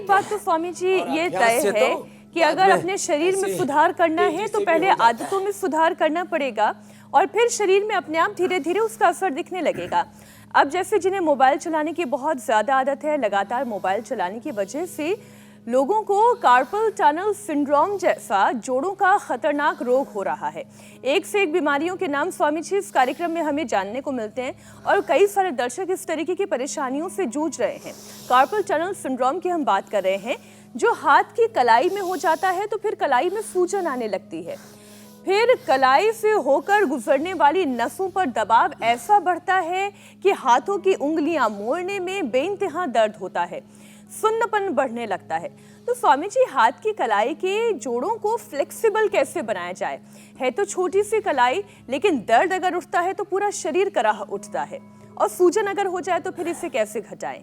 एक बात तो स्वामी जी ये तय है कि अगर अपने शरीर में सुधार करना है तो पहले आदतों में सुधार करना पड़ेगा और फिर शरीर में अपने आप धीरे धीरे उसका असर दिखने लगेगा। अब जैसे जिन्हें मोबाइल चलाने की बहुत ज्यादा आदत है, लगातार मोबाइल चलाने की वजह से लोगों को कार्पल टनल सिंड्रोम जैसा जोड़ों का खतरनाक रोग हो रहा है। एक से एक बीमारियों के नाम स्वामी जी इस कार्यक्रम में हमें जानने को मिलते हैं और कई सारे दर्शक इस तरीके की परेशानियों से जूझ रहे हैं। कार्पल टनल सिंड्रोम की हम बात कर रहे हैं, जो हाथ की कलाई में हो जाता है तो फिर कलाई में सूजन आने लगती है, फिर कलाई से होकर गुजरने वाली नसों पर दबाव ऐसा बढ़ता है कि हाथों की उंगलियां मोड़ने में बेइंतहा दर्द होता है, सुन्नपन बढ़ने लगता है। तो स्वामी जी, हाथ की कलाई के जोड़ों को फ्लेक्सिबल कैसे बनाया जाए? है तो छोटी सी कलाई, लेकिन दर्द अगर उठता है तो पूरा शरीर कराह उठता है, और सूजन अगर हो जाए तो फिर इसे कैसे घटाएं?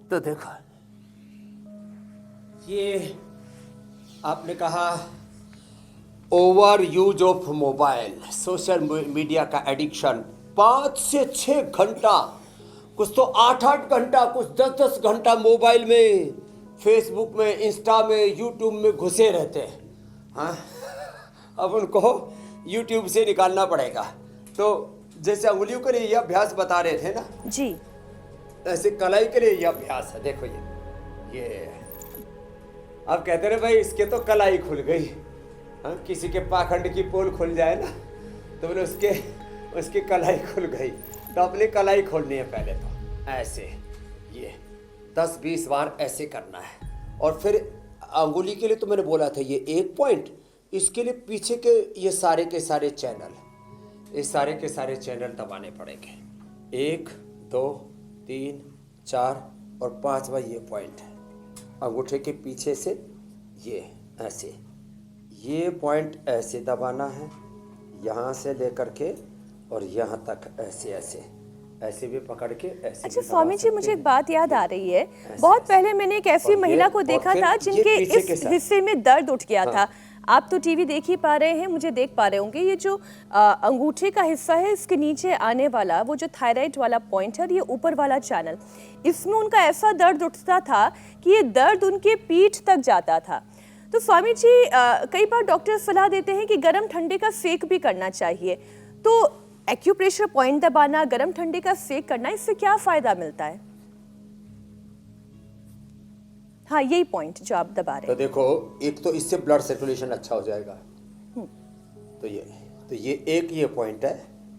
तो देखो, ये आपने कहा over use of mobile, social media का एडिक्शन 5 से 6 घंटा, कुछ तो 8-8 घंटा, कुछ 10-10 घंटा मोबाइल में, फेसबुक में, इंस्टा में, यूट्यूब में घुसे रहते हैं। हाँ, अब उनको यूट्यूब से निकालना पड़ेगा। तो जैसे उंगलियों के लिए ये अभ्यास बता रहे थे ना जी, ऐसे कलाई के लिए ये अभ्यास है। देखो ये अब कहते रहे भाई इसके तो कलाई खुल गई। हाँ, किसी के पाखंड की पोल खुल जाए ना तो बोले उसकी कलाई खुल गई। तो अपनी कलाई खोलनी है पहले, तो ऐसे ये 10-20 बार ऐसे करना है। और फिर अंगुली के लिए तो मैंने बोला था ये 1 पॉइंट, इसके लिए पीछे के ये सारे के सारे चैनल, इस सारे के सारे चैनल दबाने पड़ेंगे। 1, 2, 3, 4 और 5वां ये पॉइंट है। अंगूठे के पीछे से ये ऐसे, ये पॉइंट ऐसे दबाना है, यहाँ से लेकर के और यहाँ तक ऐसे ऐसे ऐसे भी पकड़ के ऐसे। अच्छा स्वामी जी, मुझे एक बात याद आ रही है। बहुत पहले मैंने एक ऐसी महिला को देखा था जिनके इस हिस्से में दर्द उठ गया था। आप तो टीवी देख ही पा रहे हैं, मुझे देख पा रहे होंगे। ये जो अंगूठे का हिस्सा है, इसके नीचे आने वाला वो जो थायराइड वाला पॉइंट है, और ये ऊपर वाला चैनल, इसमें उनका ऐसा दर्द उठता था कि ये दर्द उनके पीठ तक जाता था। तो स्वामी जी, कई बार डॉक्टर सलाह देते हैं कि गर्म ठंडे का सेक भी करना चाहिए। तो एक्यूप्रेशर पॉइंट दबाना, गर्म ठंडे का सेक करना, इससे क्या फायदा मिलता है? हाँ, यही पॉइंट जो आप दबा रहे हैं। तो देखो, एक तो इससे ब्लड सर्कुलेशन अच्छा हो जाएगा। तो ये एक ये पॉइंट है,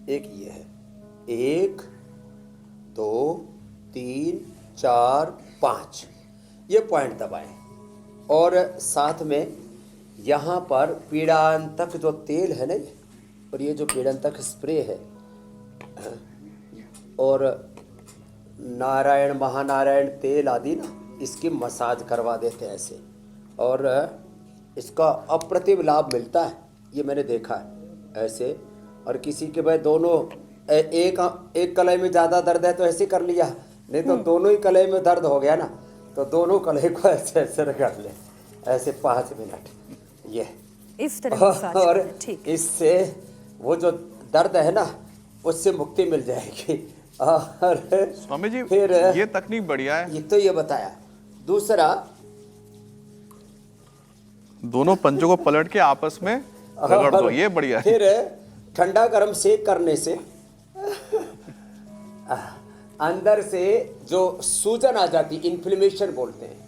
एक ये है। 1, 2, 3, 4, 5 ये पॉइंट दबाएं। और साथ में यहाँ पर पीड़ांतक जो तेल है ना, और ये जो पीड़ांतक स्प्रे है, और नारायण महानारायण तेल आदि ना, इसकी मसाज करवा देते हैं ऐसे, और इसका अप्रतिम लाभ मिलता है। ये मैंने देखा है ऐसे। और किसी के भाई दोनों एक कलाई में ज़्यादा दर्द है तो ऐसे कर लिया, नहीं तो दोनों ही कलाई में दर्द हो गया ना, तो दोनों कलाई को ऐसे ऐसे रगड़ ले, ऐसे 5 मिनट ये इस तरह और इससे वो जो दर्द है ना, उससे मुक्ति मिल जाएगी। और स्वामी जी, फिर ये तकनीक बढ़िया है। ये तो ये बताया। दूसरा, दोनों पंजों को पलट के आपस में रगड़ दो, ये बढ़िया है। फिर ठंडा गर्म सेक करने से अंदर से जो सूजन आ जाती, इन्फ्लेमेशन बोलते हैं,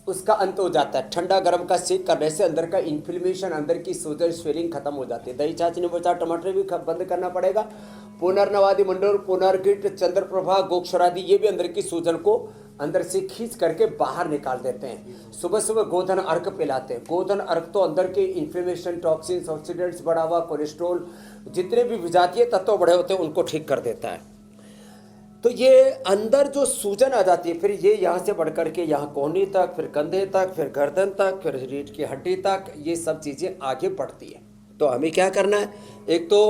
उसका अंत हो जाता है। ठंडा गर्म का सेक करने से अंदर का इन्फ्लेमेशन, अंदर की सूजन, स्वेलिंग खत्म हो जाती है। दही छाछ नींबू चाट टमाटर भी बंद करना पड़ेगा। पुनर्नवादि मंडल, पुनर्गिट, चंद्रप्रभा, गोक्षरादि, ये भी अंदर की सूजन को अंदर से खींच करके बाहर निकाल देते हैं। सुबह सुबह गोधन अर्क पिलाते हैं। गोधन अर्क तो अंदर के इन्फ्लेमेशन, टॉक्सिन्स, ऑक्सीडेंट्स, बढ़ा हुआ कोलेस्ट्रॉल, जितने भी विजातीय तत्व बढ़े होते हैं उनको ठीक कर देता है। तो ये अंदर जो सूजन आ जाती है, फिर ये यहाँ से बढ़ करके यहाँ कोहनी तक, फिर कंधे तक, फिर गर्दन तक, फिर रीढ़ की हड्डी तक, ये सब चीज़ें आगे बढ़ती है। तो हमें क्या करना है? एक तो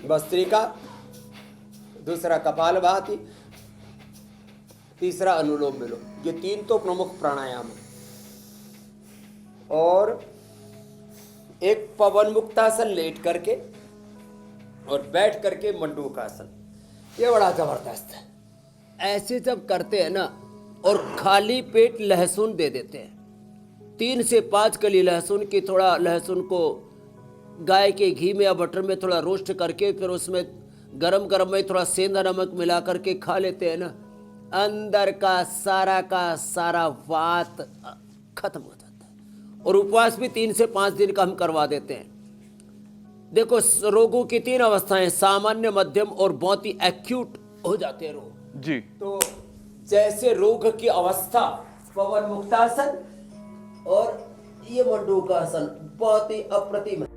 भस्त्रिका, दूसरा कपालभाति, तीसरा अनुलोम विलोम। ये 3 तो प्रमुख प्राणायाम है। और एक पवन मुक्तासन लेट करके और बैठ करके मंडूकासन, ये बड़ा जबरदस्त है। ऐसे जब करते हैं ना और खाली पेट लहसुन दे देते हैं, 3 से 5 कली लहसुन की, थोड़ा लहसुन को गाय के घी में या बटर में थोड़ा रोस्ट करके फिर उसमें गरम गरम में थोड़ा सेंधा नमक मिला करके खा लेते हैं ना, अंदर का सारा वात खत्म हो जाता है। और उपवास भी 3 से 5 दिन का हम करवा देते हैं। देखो, रोगों की 3 अवस्थाएं, सामान्य, मध्यम और बहुत ही एक्यूट हो जाते हैं रोग जी। तो जैसे रोग की अवस्था, पवन मुक्तासन और ये मंडूकासन बहुत ही अप्रतिम है।